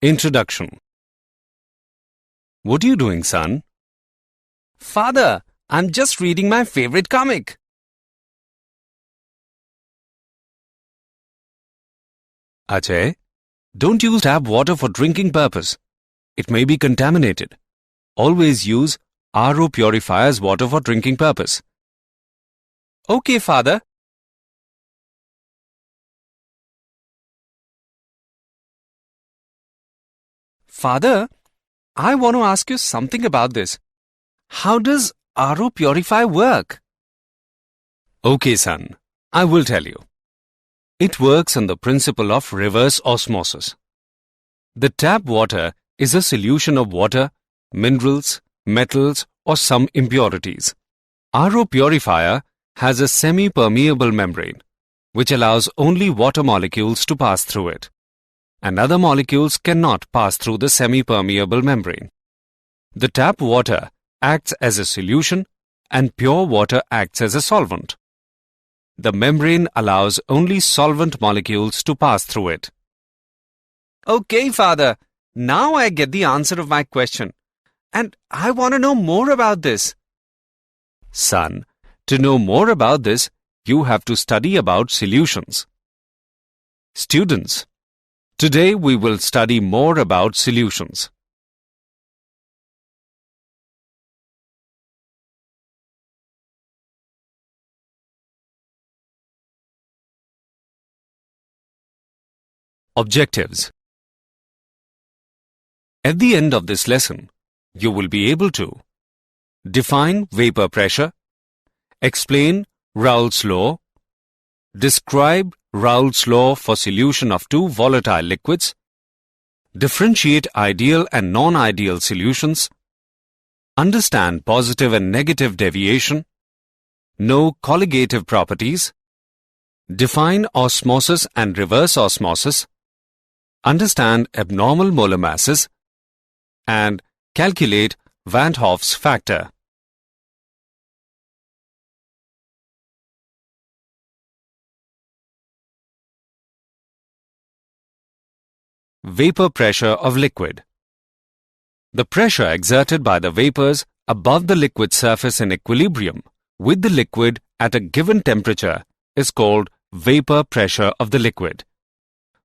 Introduction. What are you doing, son? Father, I'm just reading my favorite comic. Ajay, don't use tap water for drinking purpose. It may be contaminated. Always use RO purifier's water for drinking purpose. Okay, Father. Father, I want to ask you something about this. How does RO purify work? Okay, son, I will tell you. It works on the principle of reverse osmosis. The tap water is a solution of water, minerals, metals, or some impurities. RO purifier has a semi-permeable membrane, which allows only water molecules to pass through it, and other molecules cannot pass through the semi-permeable membrane. The tap water acts as a solution and pure water acts as a solvent. The membrane allows only solvent molecules to pass through it. Okay, Father. Now I get the answer of my question. And I want to know more about this. Son, to know more about this, you have to study about solutions. Students, today we will study more about solutions. Objectives. At the end of this lesson, you will be able to define vapor pressure, explain Roult's law, describe Roult's law for solution of two volatile liquids, differentiate ideal and non-ideal solutions, understand positive and negative deviation, know colligative properties, define osmosis and reverse osmosis, understand abnormal molar masses, and calculate Van Hoff's factor. Vapor pressure of liquid. The pressure exerted by the vapors above the liquid surface in equilibrium with the liquid at a given temperature is called vapor pressure of the liquid.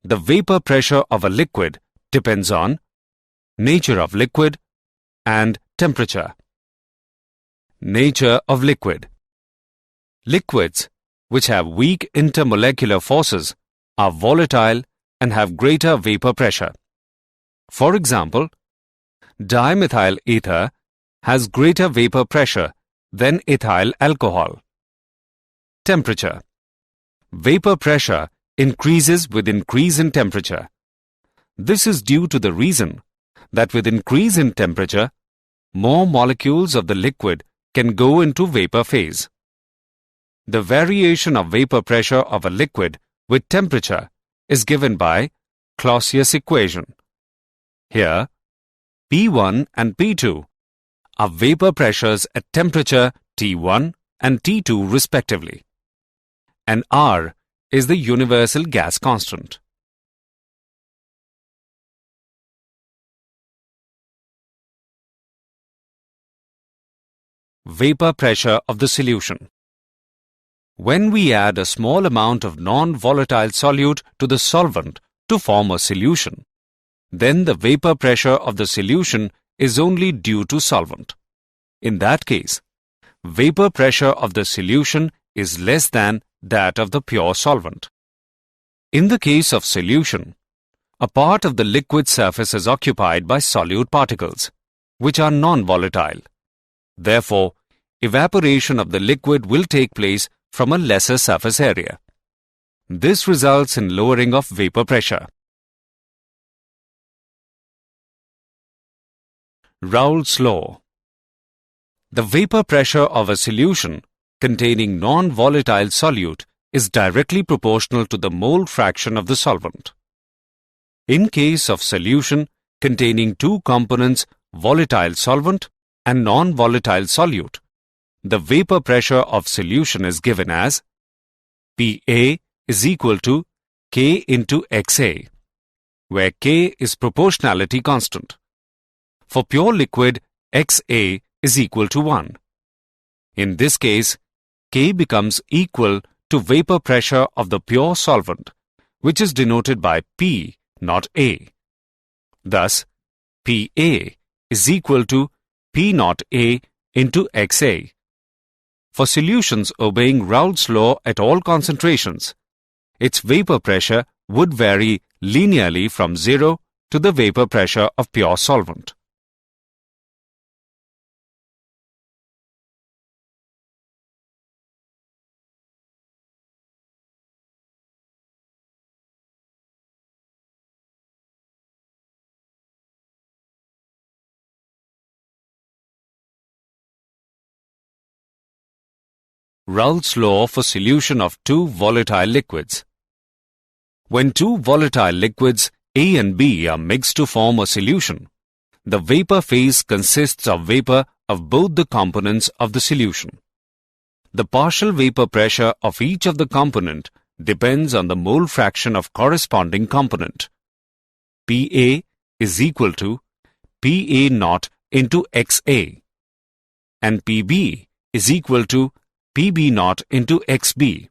The vapor pressure of a liquid depends on nature of liquid and temperature. Nature of liquid. Liquids which have weak intermolecular forces are volatile and have greater vapor pressure. For example, dimethyl ether has greater vapor pressure than ethyl alcohol. Temperature. Vapor pressure increases with increase in temperature. This is due to the reason that with increase in temperature, more molecules of the liquid can go into vapor phase. The variation of vapor pressure of a liquid with temperature is given by Clausius equation. Here, P1 and P2 are vapor pressures at temperature T1 and T2 respectively, and R is the universal gas constant. Vapor pressure of the solution. When we add a small amount of non-volatile solute to the solvent to form a solution, then the vapor pressure of the solution is only due to solvent. In that case, vapor pressure of the solution is less than that of the pure solvent. In the case of solution, a part of the liquid surface is occupied by solute particles, which are non-volatile. Therefore, evaporation of the liquid will take place from a lesser surface area. This results in lowering of vapor pressure. Roult's law. The vapor pressure of a solution containing non-volatile solute is directly proportional to the mole fraction of the solvent. In case of solution containing two components, volatile solvent and non-volatile solute, the vapor pressure of solution is given as Pa is equal to K into XA. where K is proportionality constant. For pure liquid, XA is equal to 1. In this case, K becomes equal to vapor pressure of the pure solvent, which is denoted by P, not A. Thus, PA is equal to P naught A into XA. For solutions obeying Roult's law at all concentrations, its vapor pressure would vary linearly from 0 to the vapor pressure of pure solvent. Roult's law for solution of two volatile liquids. When two volatile liquids A and B are mixed to form a solution, the vapor phase consists of vapor of both the components of the solution. The partial vapor pressure of each of the component depends on the mole fraction of corresponding component. PA is equal to PA naught into XA, and PB is equal to PB naught into XB.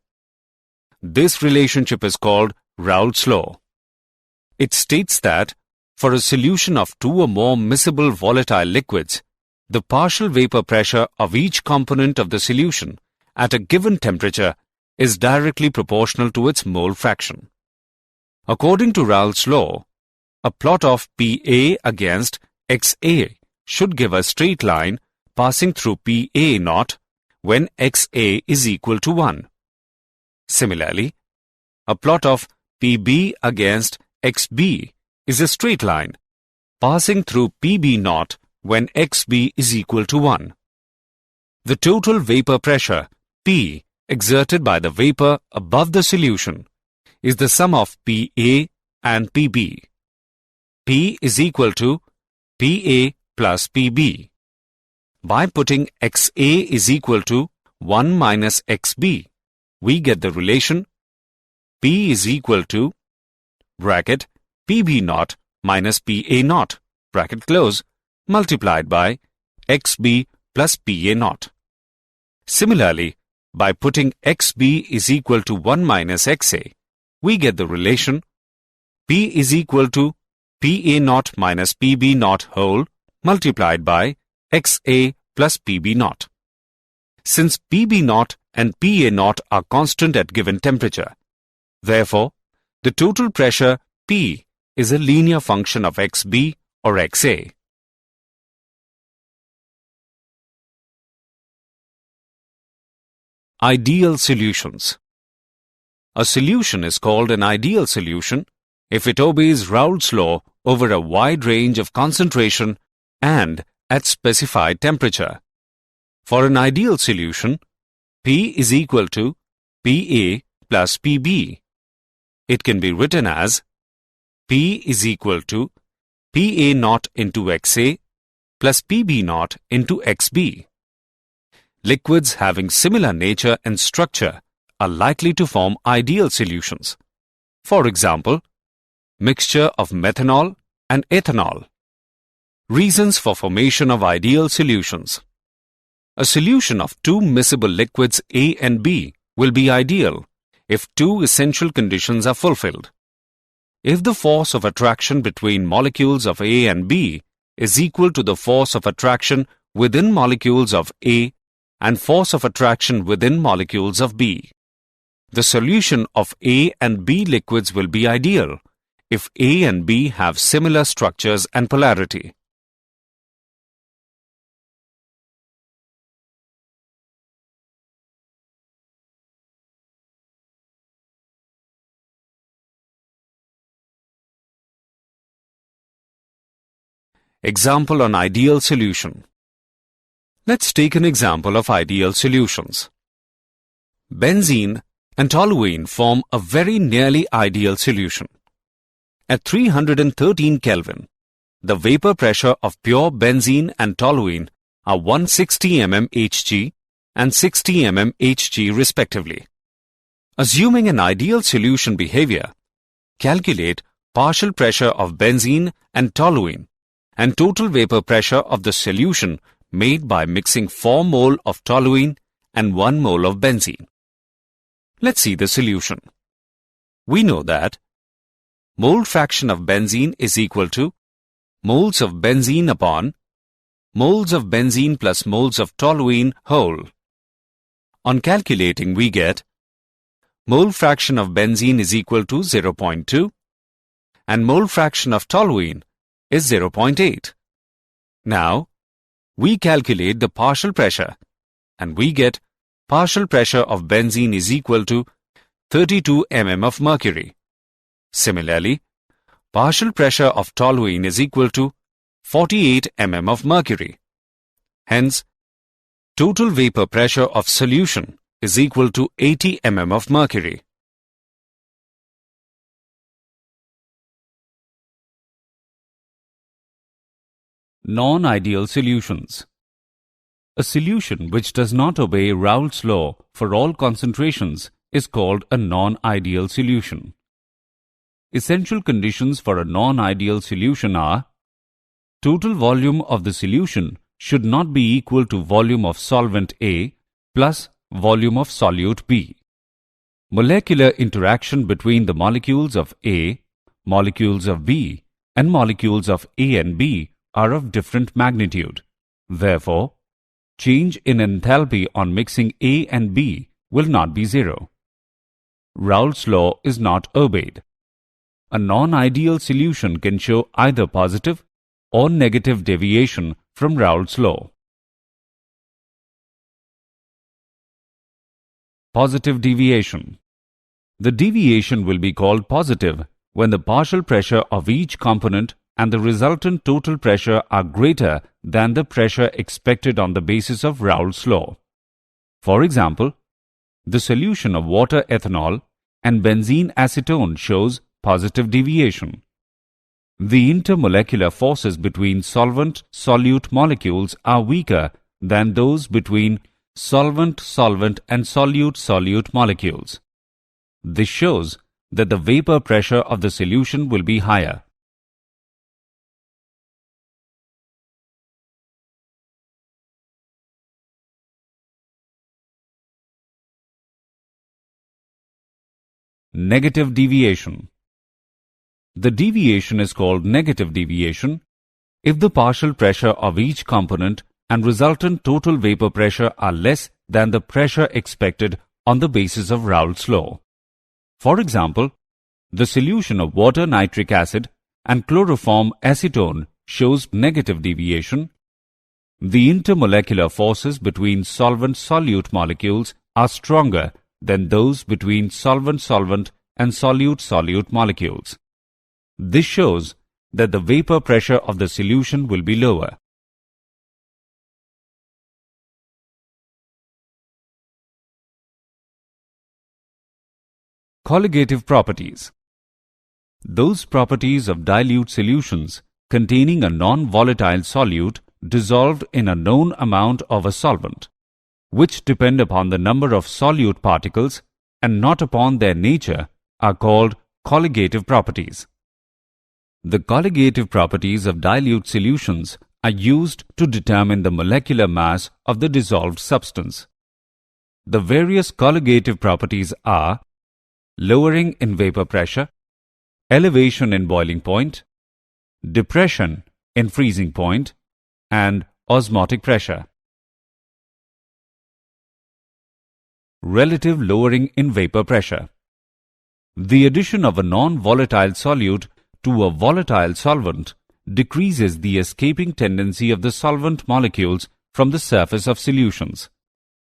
This relationship is called Roult's law. It states that for a solution of two or more miscible volatile liquids, the partial vapor pressure of each component of the solution at a given temperature is directly proportional to its mole fraction. According to Roult's law, a plot of PA against XA should give a straight line passing through PA naught when XA is equal to 1. Similarly, a plot of PB against XB is a straight line passing through PB naught when XB is equal to 1. The total vapor pressure, P, exerted by the vapor above the solution is the sum of PA and PB. P is equal to PA plus PB. By putting XA is equal to 1 minus XB, we get the relation P is equal to bracket PB naught minus PA naught bracket close multiplied by XB plus PA naught. Similarly, by putting XB is equal to 1 minus XA, we get the relation P is equal to PA naught minus PB naught whole multiplied by XA plus PB naught. Since PB naught and PA naught are constant at given temperature, therefore, the total pressure P is a linear function of XB or XA. Ideal solutions. A solution is called an ideal solution if it obeys Roult's law over a wide range of concentration and at specified temperature. For an ideal solution, P is equal to PA plus PB. It can be written as P is equal to PA naught into XA plus PB naught into XB. Liquids having similar nature and structure are likely to form ideal solutions. For example, mixture of methanol and ethanol. Reasons for formation of ideal solutions. A solution of two miscible liquids A and B will be ideal if two essential conditions are fulfilled. If the force of attraction between molecules of A and B is equal to the force of attraction within molecules of A and force of attraction within molecules of B. The solution of A and B liquids will be ideal if A and B have similar structures and polarity. Example on ideal solution. Let's take an example of ideal solutions. Benzene and toluene form a very nearly ideal solution. At 313 Kelvin, the vapor pressure of pure benzene and toluene are 160 mm Hg and 60 mm Hg respectively. Assuming an ideal solution behavior, calculate partial pressure of benzene and toluene, and total vapor pressure of the solution made by mixing 4 mole of toluene and 1 mole of benzene. Let's see the solution. We know that mole fraction of benzene is equal to moles of benzene upon moles of benzene plus moles of toluene whole. On calculating, we get mole fraction of benzene is equal to 0.2 and mole fraction of toluene is 0.8. Now, we calculate the partial pressure and we get partial pressure of benzene is equal to 32 mm of mercury. Similarly, partial pressure of toluene is equal to 48 mm of mercury. Hence, total vapor pressure of solution is equal to 80 mm of mercury. Non-ideal solutions. A solution which does not obey Roult's law for all concentrations is called a non-ideal solution. Essential conditions for a non-ideal solution are: total volume of the solution should not be equal to volume of solvent A plus volume of solute B. Molecular interaction between the molecules of A, molecules of B, and molecules of A and B are of different magnitude. Therefore, change in enthalpy on mixing A and B will not be zero. Roult's law is not obeyed. A non-ideal solution can show either positive or negative deviation from Roult's law. Positive deviation. The deviation will be called positive when the partial pressure of each component and the resultant total pressure are greater than the pressure expected on the basis of Roult's law. For example, the solution of water ethanol and benzene acetone shows positive deviation. The intermolecular forces between solvent-solute molecules are weaker than those between solvent-solvent and solute-solute molecules. This shows that the vapor pressure of the solution will be higher. Negative deviation. The deviation is called negative deviation if the partial pressure of each component and resultant total vapor pressure are less than the pressure expected on the basis of Roult's law. For example, the solution of water nitric acid and chloroform acetone shows negative deviation. The intermolecular forces between solvent-solute molecules are stronger than those between solvent-solvent and solute-solute molecules. This shows that the vapor pressure of the solution will be lower. Colligative properties. Those properties of dilute solutions containing a non-volatile solute dissolved in a known amount of a solvent, which depend upon the number of solute particles and not upon their nature, are called colligative properties. The colligative properties of dilute solutions are used to determine the molecular mass of the dissolved substance. The various colligative properties are lowering in vapor pressure, elevation in boiling point, depression in freezing point, and osmotic pressure. Relative lowering in vapor pressure. The addition of a non-volatile solute to a volatile solvent decreases the escaping tendency of the solvent molecules from the surface of solutions,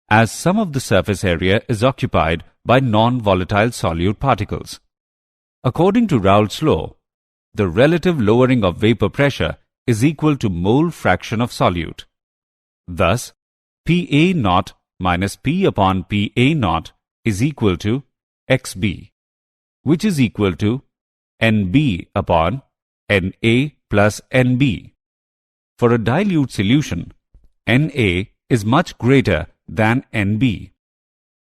as some of the surface area is occupied by non-volatile solute particles. According to Roult's law, the relative lowering of vapor pressure is equal to mole fraction of solute. Thus, Pa naught minus P upon Pa naught is equal to Xb, which is equal to Nb upon Na plus Nb. For a dilute solution, Na is much greater than Nb.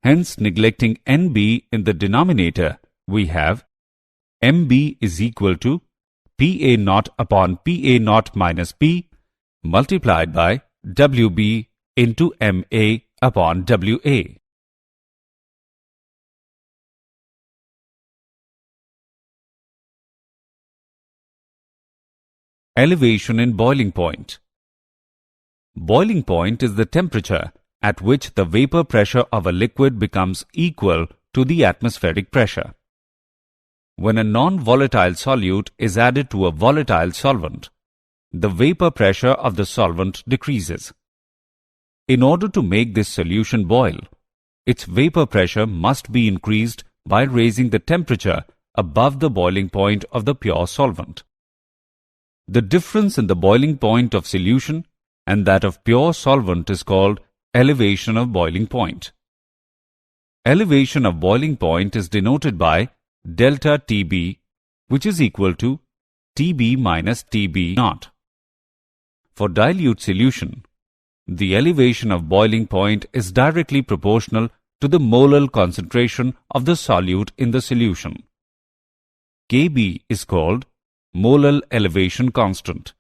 Hence, neglecting Nb in the denominator, we have MB is equal to PA naught upon PA naught minus P multiplied by WB into MA upon WA. Elevation in boiling point. Boiling point is the temperature at which the vapor pressure of a liquid becomes equal to the atmospheric pressure. When a non-volatile solute is added to a volatile solvent, the vapor pressure of the solvent decreases. In order to make this solution boil, its vapor pressure must be increased by raising the temperature above the boiling point of the pure solvent. The difference in the boiling point of solution and that of pure solvent is called elevation of boiling point. Elevation of boiling point is denoted by delta Tb, which is equal to Tb minus Tb naught. For dilute solution, the elevation of boiling point is directly proportional to the molar concentration of the solute in the solution. Kb is called molar elevation constant.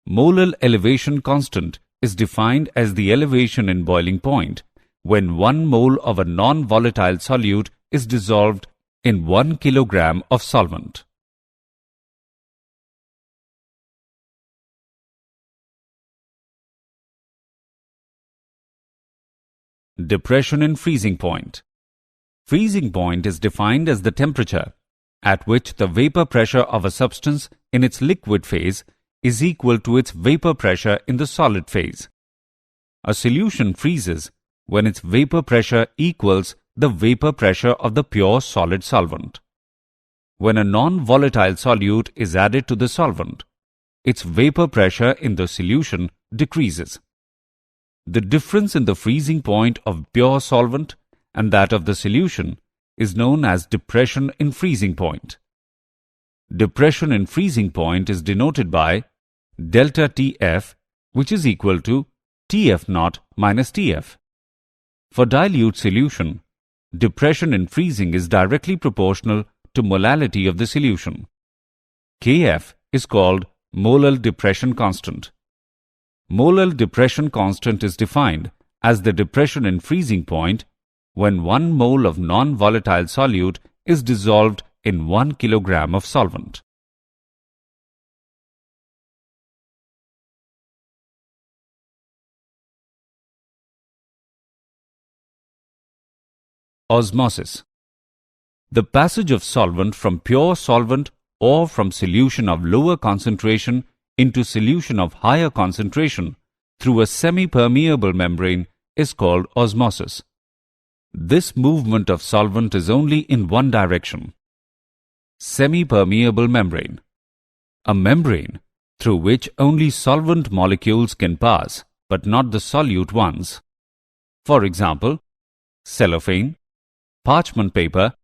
Molar elevation constant is defined as the elevation in boiling point when 1 mole of a non-volatile solute is dissolved in 1 kilogram of solvent. Depression in freezing point. Freezing point is defined as the temperature at which the vapor pressure of a substance in its liquid phase is equal to its vapor pressure in the solid phase. A solution freezes when its vapor pressure equals the vapor pressure of the pure solid solvent. When a non-volatile solute is added to the solvent, its vapor pressure in the solution decreases. The difference in the freezing point of pure solvent and that of the solution is known as depression in freezing point. Depression in freezing point is denoted by delta Tf, which is equal to Tf naught minus Tf. For dilute solution, depression in freezing is directly proportional to molality of the solution. Kf is called molar depression constant. Molar depression constant is defined as the depression in freezing point when 1 mole of non-volatile solute is dissolved in 1 kilogram of solvent. Osmosis. The passage of solvent from pure solvent or from solution of lower concentration into solution of higher concentration through a semi-permeable membrane is called osmosis. This movement of solvent is only in one direction. Semi-permeable membrane. A membrane through which only solvent molecules can pass, but not the solute ones. For example, cellophane, parchment paper,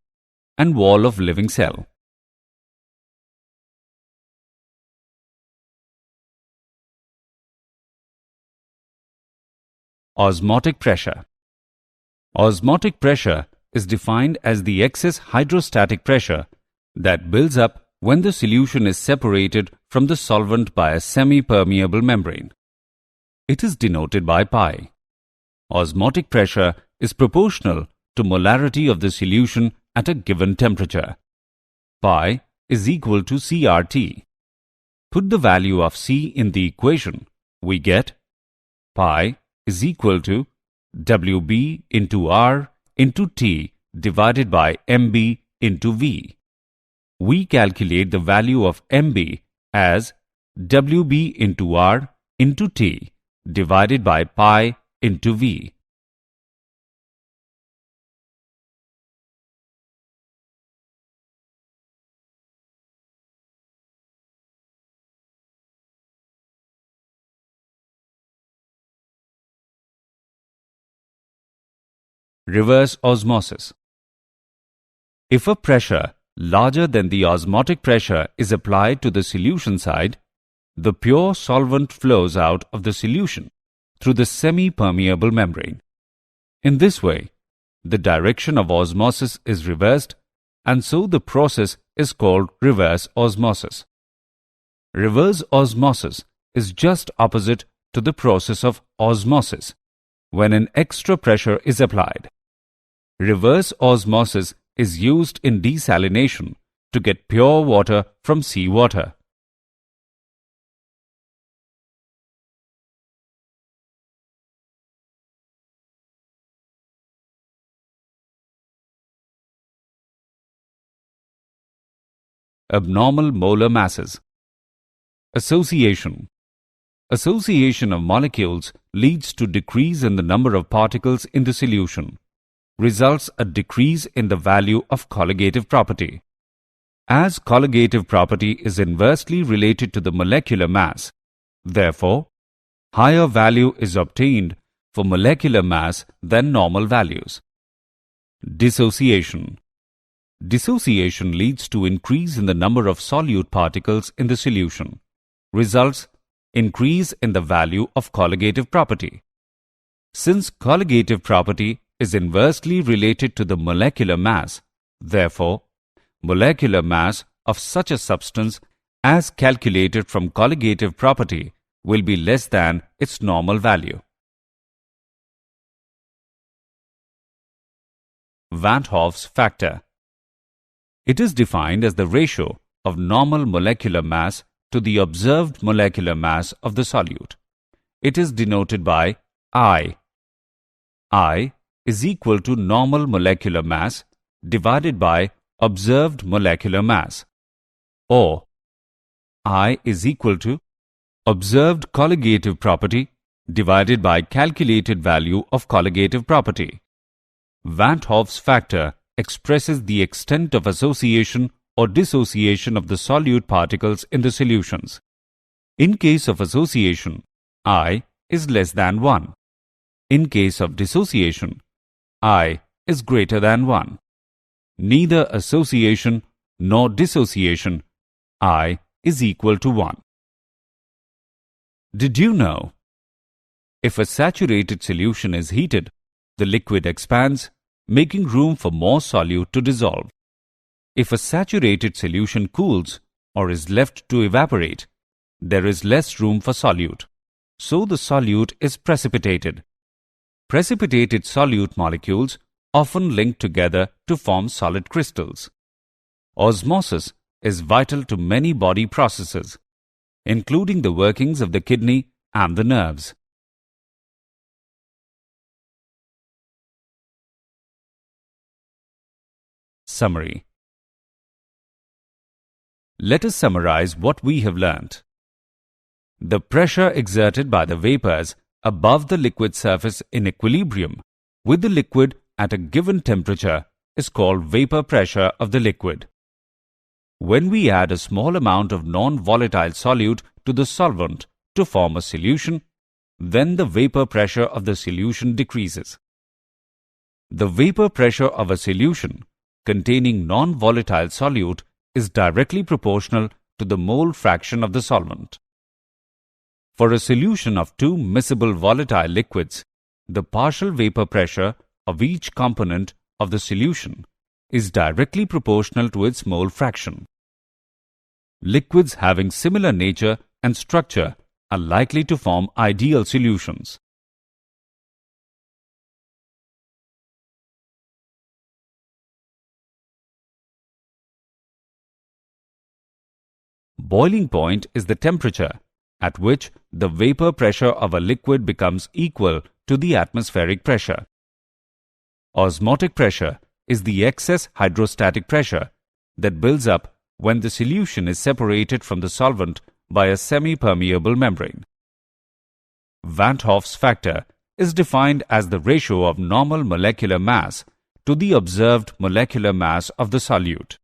and wall of living cell. Osmotic pressure. Osmotic pressure is defined as the excess hydrostatic pressure that builds up when the solution is separated from the solvent by a semi-permeable membrane. It is denoted by pi. Osmotic pressure is proportional to molarity of the solution at a given temperature. Pi is equal to CRT. Put the value of C in the equation. We get pi is equal to WB into R into T divided by MB into V. We calculate the value of MB as WB into R into T divided by pi into V. Reverse osmosis. If a pressure larger than the osmotic pressure is applied to the solution side, the pure solvent flows out of the solution through the semi-permeable membrane. In this way, the direction of osmosis is reversed, and so the process is called reverse osmosis. Reverse osmosis is just opposite to the process of osmosis when an extra pressure is applied. Reverse osmosis is used in desalination to get pure water from seawater. Abnormal molar masses. Association. Association of molecules leads to decrease in the number of particles in the solution, results a decrease in the value of colligative property. As colligative property is inversely related to the molecular mass, therefore, higher value is obtained for molecular mass than normal values. Dissociation. Dissociation leads to increase in the number of solute particles in the solution, results increase in the value of colligative property. Since colligative property is inversely related to the molecular mass, therefore, molecular mass of such a substance as calculated from colligative property will be less than its normal value. Van 't Hoff's factor. It is defined as the ratio of normal molecular mass to the observed molecular mass of the solute. It is denoted by I. I is equal to normal molecular mass divided by observed molecular mass, or I is equal to observed colligative property divided by calculated value of colligative property. Van 't Hoff's factor expresses the extent of association or dissociation of the solute particles in the solutions. In case of association, I is less than 1. In case of dissociation, I is greater than 1. Neither association nor dissociation, I is equal to 1. Did you know? If a saturated solution is heated, the liquid expands, making room for more solute to dissolve. If a saturated solution cools or is left to evaporate, there is less room for solute, so the solute is precipitated. Precipitated solute molecules often link together to form solid crystals. Osmosis is vital to many body processes, including the workings of the kidney and the nerves. Summary. Let us summarize what we have learnt. The pressure exerted by the vapors above the liquid surface in equilibrium with the liquid at a given temperature is called vapor pressure of the liquid. When we add a small amount of non-volatile solute to the solvent to form a solution, then the vapor pressure of the solution decreases. The vapor pressure of a solution containing non-volatile solute is directly proportional to the mole fraction of the solvent. For a solution of two miscible volatile liquids, the partial vapor pressure of each component of the solution is directly proportional to its mole fraction. Liquids having similar nature and structure are likely to form ideal solutions. Boiling point is the temperature at which the vapor pressure of a liquid becomes equal to the atmospheric pressure. Osmotic pressure is the excess hydrostatic pressure that builds up when the solution is separated from the solvent by a semi-permeable membrane. Van 't Hoff's factor is defined as the ratio of normal molecular mass to the observed molecular mass of the solute.